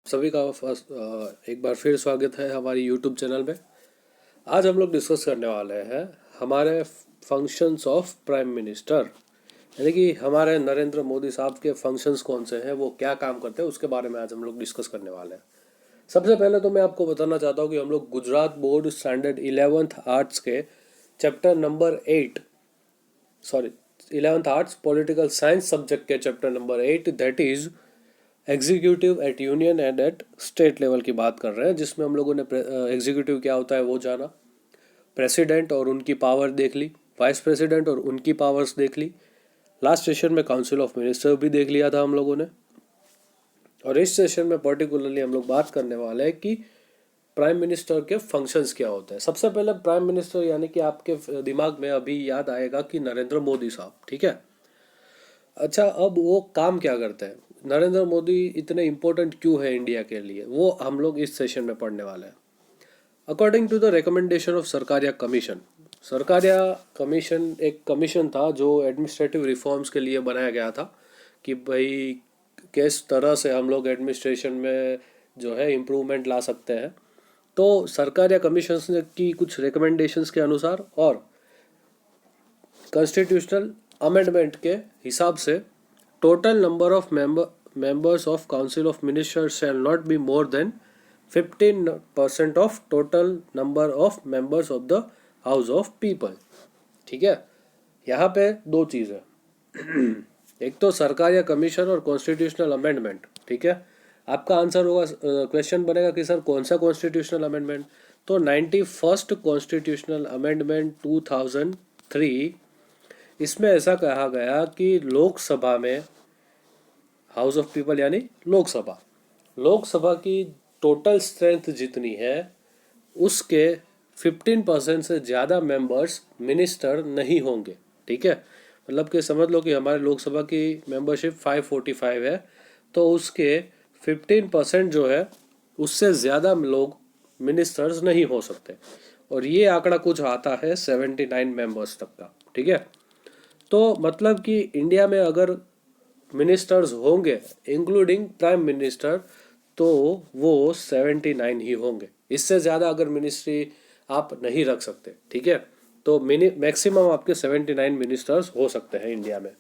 सभी का एक बार फिर स्वागत है हमारी यूट्यूब चैनल में। आज हम लोग डिस्कस करने वाले हैं हमारे फंक्शंस ऑफ प्राइम मिनिस्टर, यानी कि हमारे नरेंद्र मोदी साहब के फंक्शंस कौन से हैं, वो क्या काम करते हैं, उसके बारे में आज हम लोग डिस्कस करने वाले हैं। सबसे पहले तो मैं आपको बताना चाहता हूँ कि हम लोग Gujarat board standard 11th arts के chapter number 8 sorry 11th arts political science subject के chapter number 8 that is executive at union and at state level की बात कर रहे हैं, जिसमें हम लोगों ने एग्जीक्यूटिव क्या होता है वो जाना, प्रेसिडेंट और उनकी पावर देख ली, वाइस प्रेसिडेंट और उनकी पावर्स देख ली, लास्ट सेशन में काउंसिल ऑफ मिनिस्टर भी देख लिया था हम लोगों ने। और इस सेशन में पर्टिकुलरली हम लोग बात करने वाले हैं कि प्राइम मिनिस्टर के फंक्शंस क्या होते हैं। सबसे पहले प्राइम मिनिस्टर यानी कि आपके दिमाग में अभी याद आएगा कि नरेंद्र मोदी साहब, ठीक है। अच्छा, अब वो काम क्या करते हैं, नरेंद्र मोदी इतने इम्पोर्टेंट क्यों है इंडिया के लिए, वो हम लोग इस सेशन में पढ़ने वाले हैं। According to the recommendation of Sarkaria commission, Sarkaria commission एक कमीशन था जो एडमिनिस्ट्रेटिव रिफॉर्म्स के लिए बनाया गया था कि भाई किस तरह से हम लोग एडमिनिस्ट्रेशन में जो है इम्प्रूवमेंट ला सकते हैं। तो सरकारिया कमीशन की कुछ रिकमेंडेशंस के अनुसार और कॉन्स्टिट्यूशनल अमेंडमेंट के हिसाब से total number of members of council of ministers shall not be more than 15% of total number of members of the house of people। ठीक है, यहाँ पे दो चीज़ है, एक तो सरकार या कमीशन और कॉन्स्टिट्यूशनल अमेंडमेंट। ठीक है, आपका आंसर होगा, क्वेश्चन बनेगा कि सर कौन सा कॉन्स्टिट्यूशनल अमेंडमेंट, तो 91st कॉन्स्टिट्यूशनल अमेंडमेंट 2003। इसमें ऐसा कहा गया कि लोकसभा में, हाउस ऑफ पीपल यानी लोकसभा, लोकसभा की टोटल स्ट्रेंथ जितनी है उसके 15% से ज़्यादा मेंबर्स मिनिस्टर नहीं होंगे। ठीक है, मतलब कि समझ लो कि हमारे लोकसभा की मेंबरशिप 545 है, तो उसके 15% जो है उससे ज़्यादा लोग मिनिस्टर्स नहीं हो सकते, और ये आंकड़ा कुछ आता है 79 मेंबर्स तक का। ठीक है, तो मतलब कि इंडिया में अगर मिनिस्टर्स होंगे इंक्लूडिंग प्राइम मिनिस्टर तो वो 79 ही होंगे, इससे ज़्यादा अगर मिनिस्ट्री आप नहीं रख सकते। ठीक है, तो मैक्सिमम आपके 79 मिनिस्टर्स हो सकते हैं इंडिया में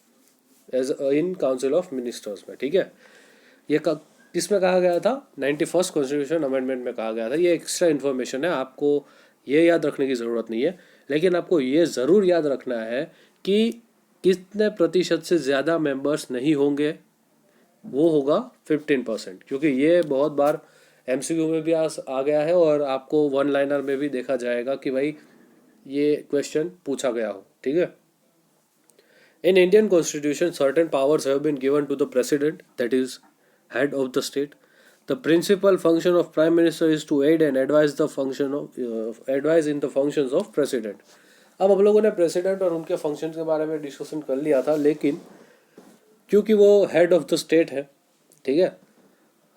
as in council of ministers में। ठीक है, ये किसमें कहा गया था, 91st कॉन्स्टिट्यूशन अमेंडमेंट में कहा गया था। ये एक्स्ट्रा इन्फॉर्मेशन है, आपको ये याद रखने की ज़रूरत नहीं है, लेकिन आपको ये ज़रूर याद रखना है कि कितने प्रतिशत से ज़्यादा मेंबर्स नहीं होंगे, वो होगा 15%, क्योंकि ये बहुत बार एमसीक्यू में भी आ गया है और आपको वन लाइनर में भी देखा जाएगा कि भाई ये क्वेश्चन पूछा गया हो। ठीक है, in Indian constitution certain powers have been given to the president that is head of the state. The principal function of prime minister is to aid and advise the function of advise in the functions of president. अब हम लोगों ने president और उनके functions के बारे में discussion कर लिया था, लेकिन क्योंकि वो हेड ऑफ द स्टेट है, ठीक है,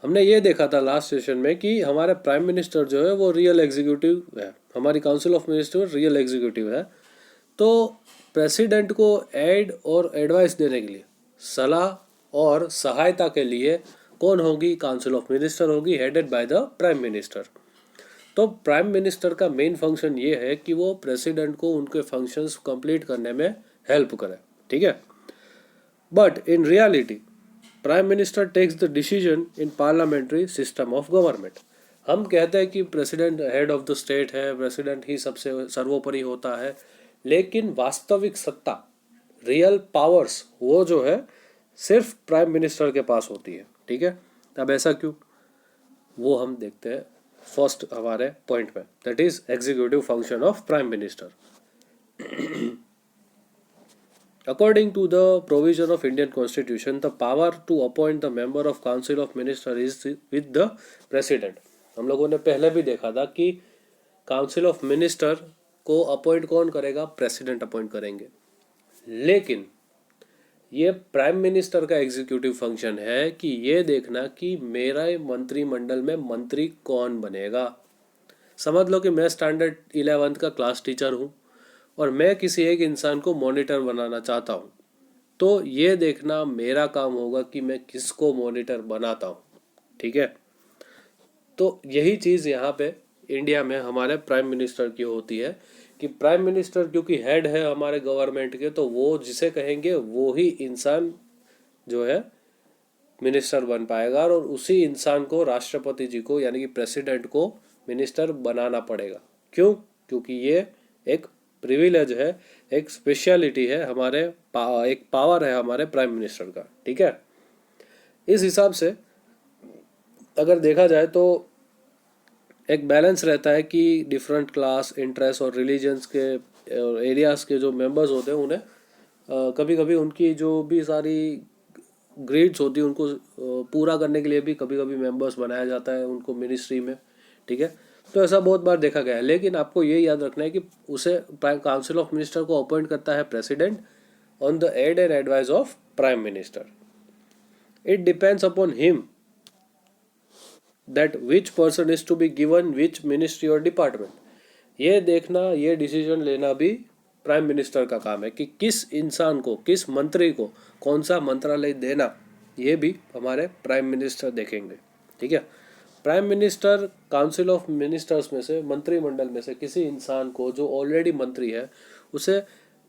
हमने ये देखा था लास्ट सेशन में कि हमारे प्राइम मिनिस्टर जो है वो रियल एग्जीक्यूटिव है, हमारी council of minister real executive है। तो प्रेसिडेंट को एड और एडवाइस देने के लिए, सलाह और सहायता के लिए कौन होगी, काउंसिल ऑफ मिनिस्टर होगी, headed by the prime minister. तो प्राइम मिनिस्टर का मेन फंक्शन ये है कि वो प्रेसिडेंट को उनके फंक्शंस कंप्लीट करने में हेल्प करे। ठीक है, but in reality prime minister takes the decision in parliamentary system of government. हम कहते हैं कि president head of the state है, प्रेसिडेंट ही सबसे सर्वोपरि होता है, लेकिन वास्तविक सत्ता, रियल पावर्स, वो जो है सिर्फ प्राइम मिनिस्टर के पास होती है। ठीक है, अब ऐसा क्यों, वो हम देखते हैं फर्स्ट हमारे पॉइंट में, that is executive function of prime minister. According to the provision of Indian Constitution, the power to appoint the member of Council of Minister is with the President। हम लोगों ने पहले भी देखा था कि काउंसिल ऑफ मिनिस्टर को appoint कौन करेगा, प्रेसिडेंट अपॉइंट करेंगे, लेकिन ये प्राइम मिनिस्टर का एग्जीक्यूटिव फंक्शन है कि ये देखना कि मेरा मंत्रिमंडल में मंत्री कौन बनेगा। समझ लो कि मैं स्टैंडर्ड 11th का क्लास टीचर हूँ और मैं किसी एक इंसान को मॉनिटर बनाना चाहता हूँ, तो ये देखना मेरा काम होगा कि मैं किसको मॉनिटर बनाता हूँ। ठीक है, तो यही चीज़ यहाँ पे इंडिया में हमारे प्राइम मिनिस्टर की होती है कि प्राइम मिनिस्टर क्योंकि हेड है हमारे गवर्नमेंट के, तो वो जिसे कहेंगे वो ही इंसान जो है मिनिस्टर बन पाएगा, और उसी इंसान को राष्ट्रपति जी को यानी कि प्रेसिडेंट को मिनिस्टर बनाना पड़ेगा। क्यों? क्योंकि ये एक प्रिविलेज है, एक स्पेशलिटी है हमारे एक पावर है हमारे प्राइम मिनिस्टर का। ठीक है, इस हिसाब से अगर देखा जाए तो एक बैलेंस रहता है कि डिफरेंट क्लास, इंटरेस्ट और रिलीजन्स के एरियाज़ के जो मेंबर्स होते हैं उन्हें कभी कभी उनकी जो भी सारी ग्रेड्स होती है उनको पूरा करने के लिए भी कभी कभी मेंबर्स बनाया जाता है उनको मिनिस्ट्री में। ठीक है, तो ऐसा बहुत बार देखा गया है, लेकिन आपको ये याद रखना है कि उसे काउंसिल ऑफ मिनिस्टर को अपॉइंट करता है president on the aid and advice of prime minister. It depends upon him that which person is to be given which ministry और डिपार्टमेंट। ये देखना, ये डिसीजन लेना भी प्राइम मिनिस्टर का काम है कि किस इंसान को, किस मंत्री को कौन सा मंत्रालय देना, ये भी हमारे प्राइम मिनिस्टर देखेंगे। ठीक है, prime minister council of ministers में से, मंत्रिमंडल में से किसी इंसान को जो ऑलरेडी मंत्री है उसे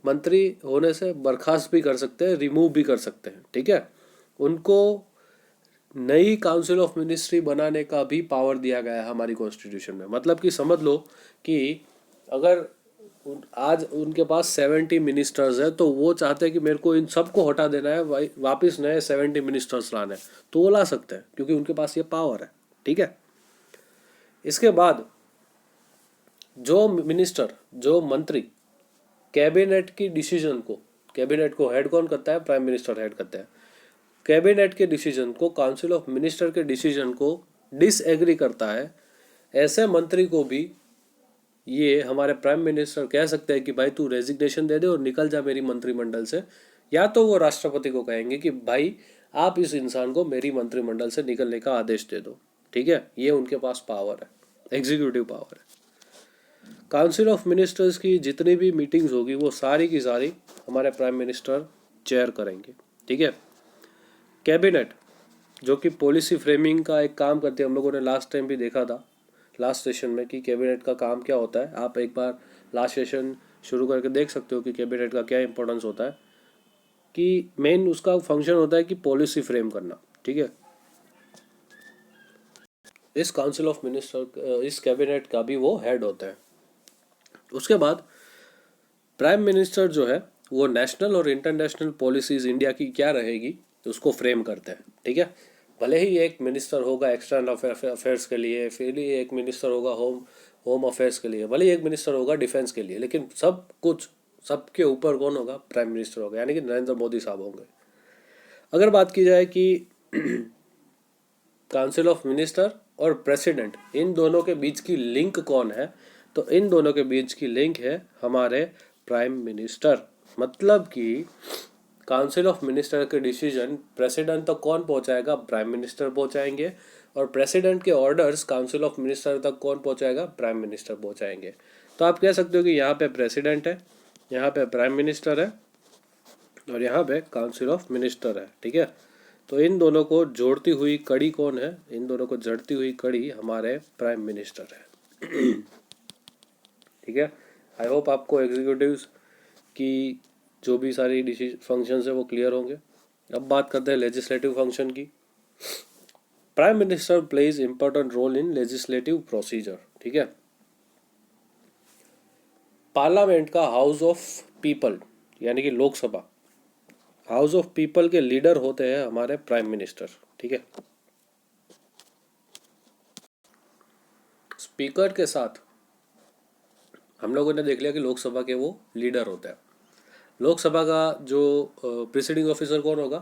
मंत्री होने से बर्खास्त भी कर सकते हैं, रिमूव भी कर सकते हैं। ठीक है, उनको नई काउंसिल ऑफ मिनिस्ट्री बनाने का भी पावर दिया गया है हमारी कॉन्स्टिट्यूशन में। मतलब कि समझ लो कि अगर आज उनके पास 70 मिनिस्टर्स है तो वो चाहते हैं कि मेरे को इन सबको हटा देना है, वापस नए 70 मिनिस्टर्स लाने, तो वो ला सकते हैं क्योंकि उनके पास ये पावर है। ठीक है, इसके बाद जो मिनिस्टर, जो मंत्री कैबिनेट की डिसीजन को, कैबिनेट को हेड कौन करता है? प्राइम मिनिस्टर हेड करता है। कैबिनेट के डिसीजन को, काउंसिल ऑफ मिनिस्टर के डिसीजन को डिसएग्री करता है, ऐसे मंत्री को भी ये हमारे प्राइम मिनिस्टर कह सकते हैं कि भाई तू रेजिग्नेशन दे दे और निकल जा मेरी मंत्रिमंडल से, या तो वो राष्ट्रपति को कहेंगे कि भाई आप इस इंसान को मेरी मंत्रिमंडल से निकलने का आदेश दे दो। ठीक है, ये उनके पास पावर है, एग्जीक्यूटिव पावर है। काउंसिल ऑफ मिनिस्टर्स की जितनी भी मीटिंग्स होगी वो सारी की सारी हमारे प्राइम मिनिस्टर चेयर करेंगे। ठीक है, कैबिनेट जो कि पॉलिसी फ्रेमिंग का एक काम करती है, हम लोगों ने लास्ट टाइम भी देखा था लास्ट सेशन में कि कैबिनेट का काम क्या होता है। आप एक बार लास्ट सेशन शुरू करके देख सकते हो कि कैबिनेट का क्या इंपॉर्टेंस होता है, कि मेन उसका फंक्शन होता है कि पॉलिसी फ्रेम करना। ठीक है, इस काउंसिल ऑफ मिनिस्टर, इस कैबिनेट का भी वो हेड होता है। उसके बाद प्राइम मिनिस्टर जो है वो नेशनल और इंटरनेशनल पॉलिसीज इंडिया की क्या रहेगी उसको फ्रेम करते हैं। ठीक है, भले ही एक मिनिस्टर होगा एक्सटर्नल अफेयर्स के लिए, फिर ही एक मिनिस्टर होगा होम अफेयर्स के लिए, भले ही एक मिनिस्टर होगा डिफेंस के लिए, लेकिन सब कुछ, सबके ऊपर कौन होगा? प्राइम मिनिस्टर होगा, यानी कि नरेंद्र मोदी साहब होंगे। अगर बात की जाए कि काउंसिल ऑफ मिनिस्टर और प्रेसिडेंट, इन दोनों के बीच की लिंक कौन है, तो इन दोनों के बीच की लिंक है हमारे प्राइम मिनिस्टर। मतलब कि काउंसिल ऑफ मिनिस्टर के डिसीजन प्रेसिडेंट तक कौन पहुंचाएगा? प्राइम मिनिस्टर पहुंचाएंगे, और प्रेसिडेंट के ऑर्डर्स काउंसिल ऑफ मिनिस्टर तक कौन पहुंचाएगा? प्राइम मिनिस्टर पहुंचाएंगे। तो आप कह सकते हो कि यहाँ पे प्रेसिडेंट है, यहाँ पे प्राइम मिनिस्टर है, और यहाँ पे काउंसिल ऑफ मिनिस्टर है। ठीक है, तो इन दोनों को जोड़ती हुई कड़ी कौन है? इन दोनों को जड़ती हुई कड़ी हमारे प्राइम मिनिस्टर है। ठीक है, आई होप आपको एग्जीक्यूटिव्स की जो भी सारी फंक्शंस है वो क्लियर होंगे। अब बात करते हैं लेजिस्लेटिव फंक्शन की। Prime minister plays important role in legislative procedure. ठीक है, पार्लियामेंट का हाउस ऑफ पीपल यानी कि लोकसभा, हाउस ऑफ पीपल के लीडर होते हैं हमारे प्राइम मिनिस्टर। ठीक है, स्पीकर के साथ हम लोगों ने देख लिया कि लोकसभा के वो लीडर होते हैं। लोकसभा का जो प्रिसाइडिंग ऑफिसर कौन होगा?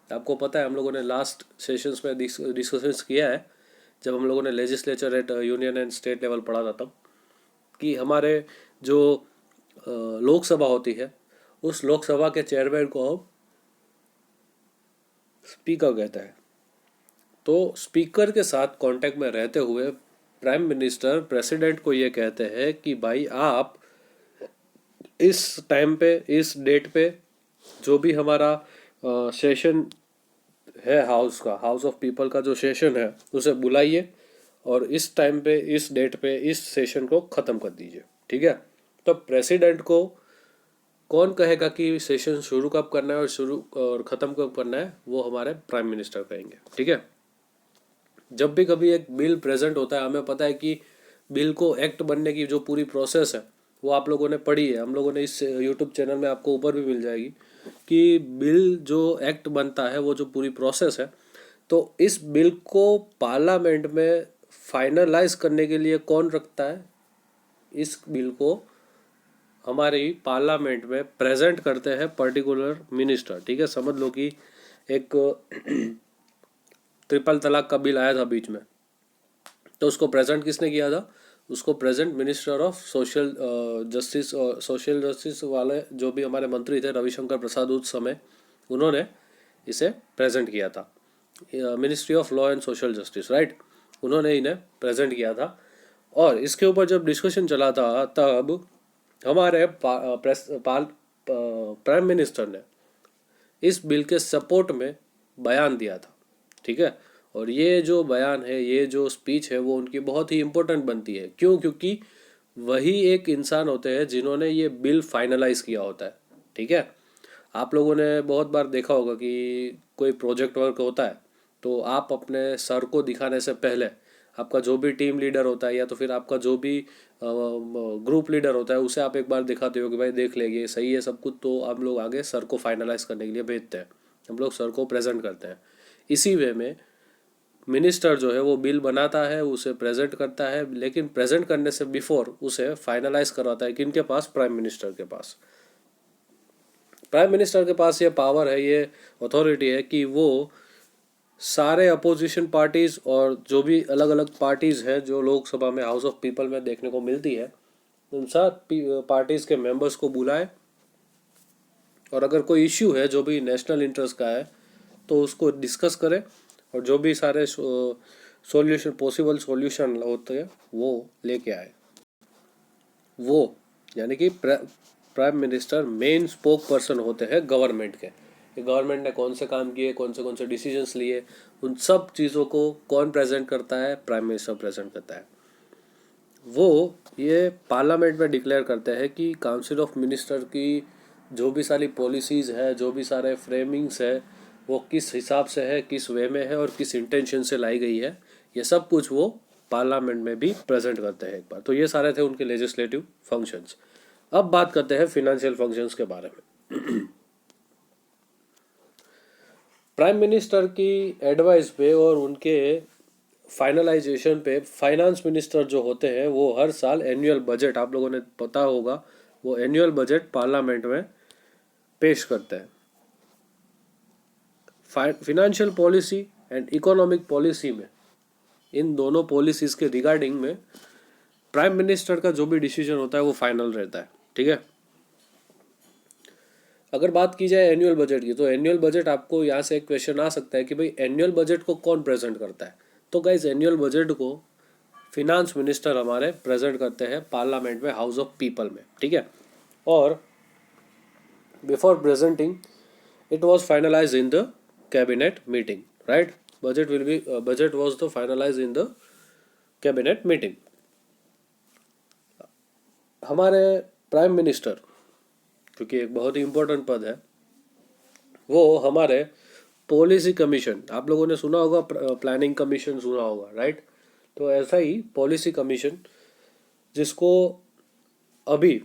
आपको पता है, हम लोगों ने लास्ट सेशंस में डिस्कशंस किया है जब हम लोगों ने legislature at union and state level पढ़ा था तब, कि हमारे जो लोकसभा होती है उस लोकसभा के चेयरमैन को हम स्पीकर कहते हैं। तो स्पीकर के साथ कांटेक्ट में रहते हुए प्राइम मिनिस्टर प्रेसिडेंट को ये कहते हैं कि भाई आप इस टाइम पे, इस डेट पे जो भी हमारा सेशन है हाउस का, हाउस ऑफ पीपल का जो सेशन है उसे बुलाइए, और इस टाइम पे, इस डेट पे, इस सेशन को ख़त्म कर दीजिए। ठीक है। तो प्रेसिडेंट को कौन कहेगा कि सेशन शुरू कब करना है और शुरू और ख़त्म कब करना है, वो हमारे प्राइम मिनिस्टर कहेंगे। ठीक है। जब भी कभी एक बिल प्रेजेंट होता है, हमें पता है कि बिल को एक्ट बनने की जो पूरी प्रोसेस है वो आप लोगों ने पढ़ी है, हम लोगों ने इस यूट्यूब चैनल में आपको ऊपर भी मिल जाएगी कि बिल जो एक्ट बनता है वो जो पूरी प्रोसेस है, तो इस बिल को पार्लियामेंट में फाइनलाइज करने के लिए कौन रखता है, इस बिल को हमारी पार्लियामेंट में प्रेजेंट करते हैं पर्टिकुलर मिनिस्टर। ठीक है। समझ लो कि एक ट्रिपल तलाक का बिल आया था बीच में, तो उसको प्रेजेंट किसने किया था, उसको present minister of social justice, और सोशल जस्टिस वाले जो भी हमारे मंत्री थे रविशंकर प्रसाद उस समय, उन्होंने इसे प्रेजेंट किया था। Ministry of law and social justice, right, उन्होंने इन्हें प्रेजेंट किया था। और इसके ऊपर जब डिस्कशन चला था तब हमारे प्राइम मिनिस्टर ने इस बिल के सपोर्ट में बयान दिया था। ठीक है। और ये जो बयान है, ये जो स्पीच है, वो उनकी बहुत ही इम्पोर्टेंट बनती है। क्यों? क्योंकि वही एक इंसान होते हैं जिन्होंने ये बिल फाइनलाइज किया होता है। ठीक है। आप लोगों ने बहुत बार देखा होगा कि कोई प्रोजेक्ट वर्क होता है तो आप अपने सर को दिखाने से पहले आपका जो भी टीम लीडर होता है या तो फिर आपका जो भी ग्रुप लीडर होता है उसे आप एक बार दिखाते हो कि भाई देख लेंगे सही है सब कुछ, तो हम लोग आगे सर को फाइनलाइज करने के लिए भेजते हैं, हम लोग सर को प्रेजेंट करते हैं। इसी वे में मिनिस्टर जो है वो बिल बनाता है, उसे प्रेजेंट करता है, लेकिन प्रेजेंट करने से बिफोर उसे फाइनलाइज करवाता है किनके पास, प्राइम मिनिस्टर के पास। प्राइम मिनिस्टर के पास ये पावर है, ये अथॉरिटी है कि वो सारे अपोजिशन पार्टीज और जो भी अलग अलग पार्टीज हैं जो लोकसभा में, हाउस ऑफ पीपल में देखने को मिलती है, उन सब पार्टीज के मेंबर्स को बुलाए और अगर कोई इश्यू है जो भी नेशनल इंटरेस्ट का है तो उसको डिस्कस करें और जो भी सारे सॉल्यूशन, पॉसिबल सॉल्यूशन होते हैं वो लेके आए। वो यानी कि prime minister main spoke person होते हैं गवर्नमेंट के, गवर्नमेंट ने कौन से काम किए, कौन से डिसीजंस लिए, उन सब चीज़ों को कौन प्रेजेंट करता है, प्राइम मिनिस्टर प्रेजेंट करता है। वो ये पार्लियामेंट में डिक्लेयर करते हैं कि काउंसिल ऑफ मिनिस्टर की जो भी सारी पॉलिसीज़ है, जो भी सारे फ्रेमिंग्स है, वो किस हिसाब से है, किस वे में है और किस इंटेंशन से लाई गई है, ये सब कुछ वो पार्लियामेंट में भी प्रेजेंट करते हैं एक बार। तो ये सारे थे उनके लेजिस्लेटिव फंक्शंस। अब बात करते हैं फिनेंशियल फंक्शंस के बारे में। प्राइम मिनिस्टर की एडवाइस पे और उनके फाइनलाइजेशन पे फाइनेंस मिनिस्टर जो होते हैं वो हर साल एनुअल बजट, आप लोगों ने पता होगा, वो एनुअल बजट पार्लियामेंट में पेश करते हैं। Financial policy and economic policy में, इन दोनों पॉलिसीज़ के रिगार्डिंग में प्राइम मिनिस्टर का जो भी डिसीजन होता है वो फाइनल रहता है। ठीक है। अगर बात की जाए एनुअल बजट की, तो एनुअल बजट, आपको यहाँ से एक क्वेश्चन आ सकता है कि भाई एनुअल बजट को कौन प्रेजेंट करता है। तो गाइज एनुअल बजट को फिनांस मिनिस्टर हमारे प्रेजेंट करते हैं पार्लियामेंट में, हाउस ऑफ पीपल में। ठीक है। और before presenting it was finalised in the cabinet meeting, right. Budget was the finalised in the cabinet meeting. हमारे प्राइम मिनिस्टर, क्योंकि एक बहुत ही इम्पोर्टेंट पद है, वो हमारे पॉलिसी कमीशन, आप लोगों ने सुना होगा प्लानिंग कमीशन सुना होगा, राइट। तो ऐसा ही पॉलिसी कमीशन, जिसको अभी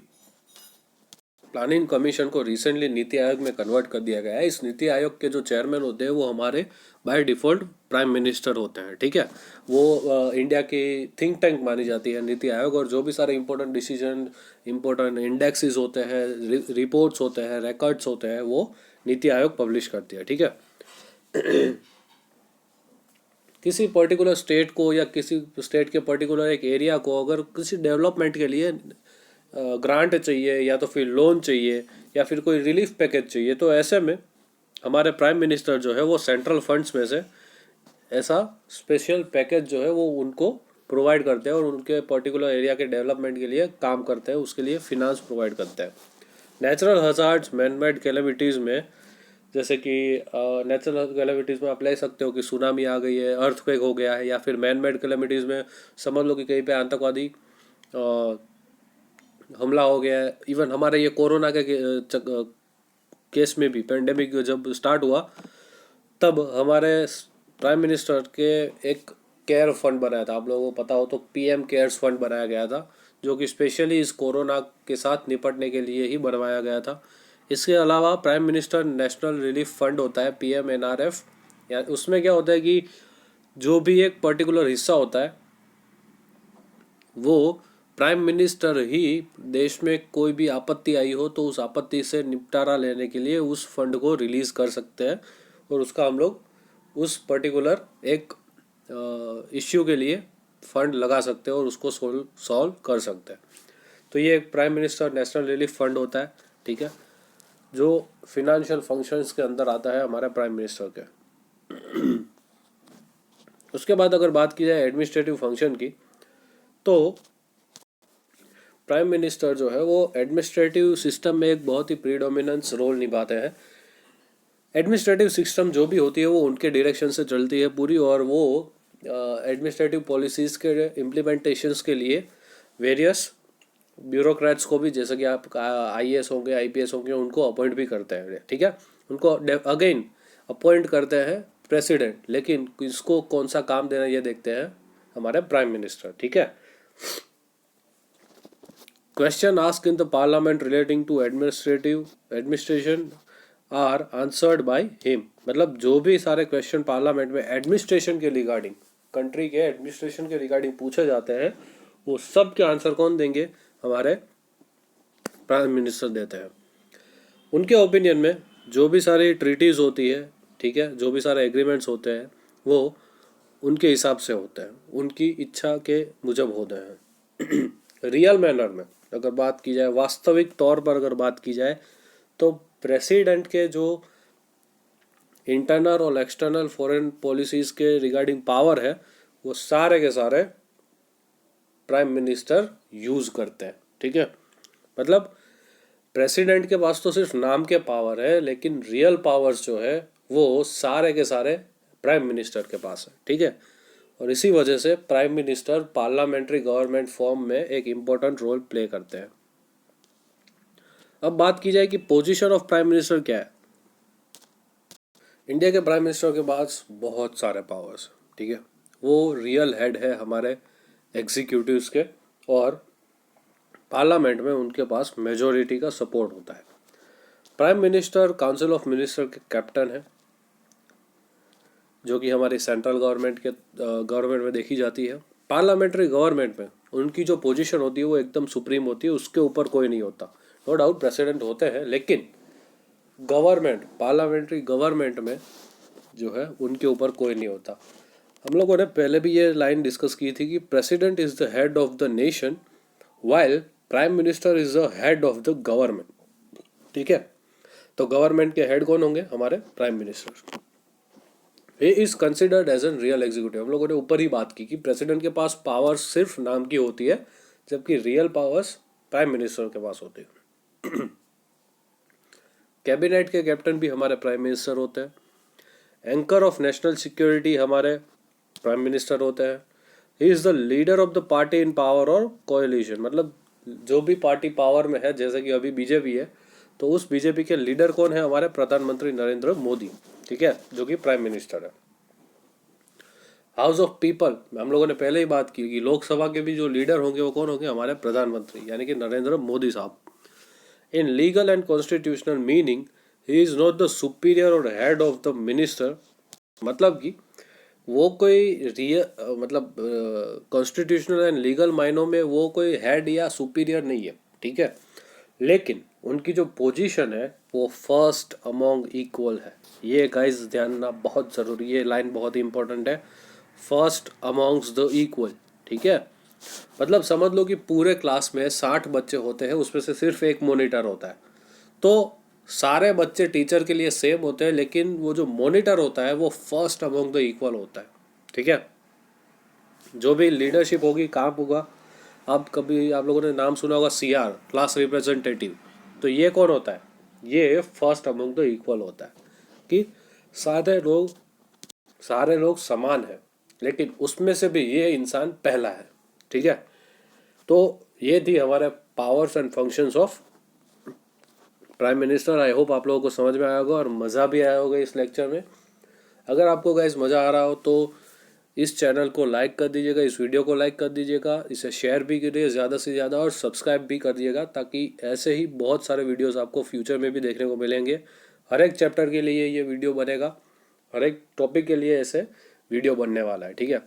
प्लानिंग कमीशन को रिसेंटली नीति आयोग में कन्वर्ट कर दिया गया है। इस नीति आयोग के जो चेयरमैन होते हैं वो हमारे बाय डिफ़ॉल्ट प्राइम मिनिस्टर होते हैं। ठीक है। वो इंडिया की थिंक टैंक मानी जाती है नीति आयोग, और जो भी सारे इंपॉर्टेंट डिसीजन, इंपॉर्टेंट इंडेक्सेस होते हैं, रिपोर्ट्स होते हैं, रिकॉर्ड्स होते हैं, वो नीति आयोग पब्लिश करती है। ठीक है। किसी पर्टिकुलर स्टेट को या किसी स्टेट के पर्टिकुलर एक एरिया को अगर किसी डेवलपमेंट के लिए ग्रांट चाहिए या तो फिर लोन चाहिए या फिर कोई रिलीफ पैकेज चाहिए, तो ऐसे में हमारे प्राइम मिनिस्टर जो है वो सेंट्रल फंड्स में से ऐसा स्पेशल पैकेज जो है वो उनको प्रोवाइड करते हैं और उनके पर्टिकुलर एरिया के डेवलपमेंट के लिए काम करते हैं, उसके लिए फिनांस प्रोवाइड करते हैं। Natural hazards, man made calamities में जैसे कि नेचुरल कैलेमिटीज़ में आप ले सकते हो कि सुनामी आ गई है, अर्थक्वेक हो गया है, या फिर मैन मेड कैलेमिटीज़ में समझ लो कि कहीं पे आतंकवादी हमला हो गया है। इवन हमारे ये कोरोना के केस में भी पेंडेमिक जब स्टार्ट हुआ तब हमारे प्राइम मिनिस्टर के एक केयर फंड बनाया था, आप लोगों को पता हो तो पीएम केयर्स फंड बनाया गया था, जो कि स्पेशली इस कोरोना के साथ निपटने के लिए ही बनवाया गया था। इसके अलावा prime minister national relief fund होता है, PMNRF, या उसमें क्या होता है कि जो भी एक पर्टिकुलर हिस्सा होता है वो प्राइम मिनिस्टर ही देश में कोई भी आपत्ति आई हो तो उस आपत्ति से निपटारा लेने के लिए उस फंड को रिलीज़ कर सकते हैं, और उसका हम लोग उस पर्टिकुलर एक इश्यू के लिए फंड लगा सकते हैं और उसको सॉल्व कर सकते हैं। तो ये एक prime minister national relief fund होता है, ठीक है, जो फिनेंशियल फंक्शंस के अंदर आता है हमारे प्राइम मिनिस्टर के। उसके बाद अगर बात की जाए एडमिनिस्ट्रेटिव फंक्शन की, तो प्राइम मिनिस्टर जो है वो एडमिनिस्ट्रेटिव सिस्टम में एक बहुत ही प्रीडोमिनेंस रोल निभाते हैं। एडमिनिस्ट्रेटिव सिस्टम जो भी होती है वो उनके डायरेक्शन से चलती है पूरी, और वो एडमिनिस्ट्रेटिव पॉलिसीज़ के इम्प्लीमेंटेशंस के लिए वेरियस ब्यूरोक्रेट्स को भी, जैसे कि आप IAS होंगे, IPS होंगे, उनको अपॉइंट भी करते हैं, ठीक है। उनको अगेन अपॉइंट करते हैं प्रेसिडेंट, लेकिन इसको कौन सा काम देना ये देखते हैं हमारे प्राइम मिनिस्टर, ठीक है। Question ask in the parliament relating to administration are answered by him, मतलब जो भी सारे क्वेश्चन पार्लियामेंट में एडमिनिस्ट्रेशन के रिगार्डिंग, कंट्री के एडमिनिस्ट्रेशन के रिगार्डिंग पूछे जाते हैं, वो सब के आंसर कौन देंगे, हमारे प्राइम मिनिस्टर देते हैं। उनके ओपिनियन में जो भी सारी ट्रीटीज़ होती है, ठीक है, जो भी सारे एग्रीमेंट्स होते हैं वो उनके हिसाब से होते हैं, उनकी इच्छा के मुजब होते हैं। रियल मैनर में अगर बात की जाए, वास्तविक तौर पर अगर बात की जाए, तो प्रेसिडेंट के जो इंटरनल और एक्सटर्नल फॉरेन पॉलिसीज़ के रिगार्डिंग पावर है वो सारे के सारे प्राइम मिनिस्टर यूज़ करते हैं, ठीक है। मतलब प्रेसिडेंट के पास तो सिर्फ नाम के पावर है, लेकिन रियल पावर्स जो है वो सारे के सारे प्राइम मिनिस्टर के पास है, ठीक है। और इसी वजह से prime minister parliamentary government form में एक इम्पोर्टेंट रोल प्ले करते हैं। अब बात की जाए कि पोजीशन ऑफ प्राइम मिनिस्टर क्या है। इंडिया के प्राइम मिनिस्टर के पास बहुत सारे पावर्स, ठीक है, वो रियल हेड है हमारे एग्जीक्यूटिव्स के, और पार्लियामेंट में उनके पास मेजोरिटी का सपोर्ट होता है। Prime minister council of minister के कैप्टन है, जो कि हमारी सेंट्रल गवर्नमेंट में देखी जाती है। पार्लियामेंट्री गवर्नमेंट में उनकी जो पोजीशन होती है वो एकदम सुप्रीम होती है, उसके ऊपर कोई नहीं होता। नो डाउट प्रेसिडेंट होते हैं, लेकिन गवर्नमेंट, पार्लियामेंट्री गवर्नमेंट में जो है उनके ऊपर कोई नहीं होता। हम लोगों ने पहले भी ये लाइन डिस्कस की थी कि president is the head of the nation while prime minister is the head of the government, ठीक है। तो गवर्नमेंट के हेड कौन होंगे, हमारे prime minister. He is considered as an real executive. हम लोगों ने ऊपर ही बात की कि प्रेसिडेंट के पास पावर सिर्फ नाम की होती है, जबकि रियल पावर्स प्राइम मिनिस्टर के पास होती है। कैबिनेट के कैप्टन भी हमारे प्राइम मिनिस्टर होते हैं। एंकर ऑफ नेशनल सिक्योरिटी हमारे प्राइम मिनिस्टर होते हैं। He is the leader of the party in power और कोएलिशन, मतलब जो भी पार्टी पावर में है, जैसे कि अभी बीजेपी है, तो उस बीजेपी के लीडर कौन है, हमारे प्रधानमंत्री नरेंद्र मोदी, ठीक है, जो कि प्राइम मिनिस्टर है। हाउस ऑफ पीपल, हम लोगों ने पहले ही बात की कि लोकसभा के भी जो लीडर होंगे वो कौन होंगे, हमारे प्रधानमंत्री यानी कि नरेंद्र मोदी साहब। In legal and constitutional meaning he is not the superior और हेड ऑफ द मिनिस्टर, मतलब कि वो कोई मतलब कॉन्स्टिट्यूशनल एंड लीगल मायनों में वो कोई हेड या सुपीरियर नहीं है, ठीक है, लेकिन उनकी जो पोजीशन है वो फर्स्ट अमोंग इक्वल है। ये गाइस ध्यान देना बहुत ज़रूरी है, लाइन बहुत ही इंपॉर्टेंट है, फर्स्ट अमोंग्स द इक्वल, ठीक है। मतलब समझ लो कि पूरे क्लास में 60 बच्चे होते हैं, उसमें से सिर्फ एक मॉनिटर होता है, तो सारे बच्चे टीचर के लिए सेम होते हैं, लेकिन वो जो मॉनिटर होता है वो फर्स्ट अमोंग द इक्वल होता है, ठीक है। जो भी लीडरशिप होगी, काम होगा, अब कभी आप लोगों ने नाम सुना होगा CR, क्लास रिप्रेजेंटेटिव, तो ये कौन होता है, ये फर्स्ट अमोंग द इक्वल होता है। कि सारे लोग समान हैं, लेकिन उसमें से भी ये इंसान पहला है। ठीक है, तो ये थी हमारे powers and functions of prime minister. I hope आप लोगों को समझ में आया होगा और मज़ा भी आया होगा इस लेक्चर में। अगर आपको गाइस मज़ा आ रहा हो तो इस चैनल को लाइक कर दीजिएगा, इस वीडियो को लाइक कर दीजिएगा, इसे शेयर भी करिए ज़्यादा से ज़्यादा और सब्सक्राइब भी कर दीजिएगा, ताकि ऐसे ही बहुत सारे वीडियोस आपको फ्यूचर में भी देखने को मिलेंगे। हर एक चैप्टर के लिए ये वीडियो बनेगा, हर एक टॉपिक के लिए ऐसे वीडियो बनने वाला है। ठीक है,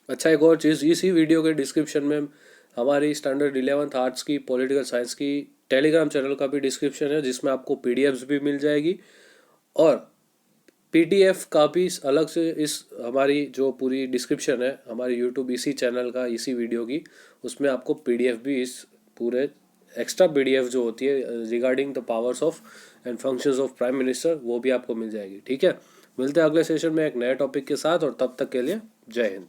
अच्छा एक और चीज़, इसी वीडियो के डिस्क्रिप्शन में हमारी स्टैंडर्ड 11th आर्ट्स की पॉलिटिकल साइंस की टेलीग्राम चैनल का भी डिस्क्रिप्शन है, जिसमें आपको पीडीएफ्स भी मिल जाएगी और पीडीएफ का भी अलग से। इस हमारी जो पूरी डिस्क्रिप्शन है हमारी यूट्यूब इसी चैनल का, इसी वीडियो की, उसमें आपको पीडीएफ भी, इस पूरे एक्स्ट्रा पीडीएफ जो होती है regarding the powers of and functions of prime minister, वो भी आपको मिल जाएगी। ठीक है, मिलते हैं अगले सेशन में एक नए टॉपिक के साथ, और तब तक के लिए जय हिंद।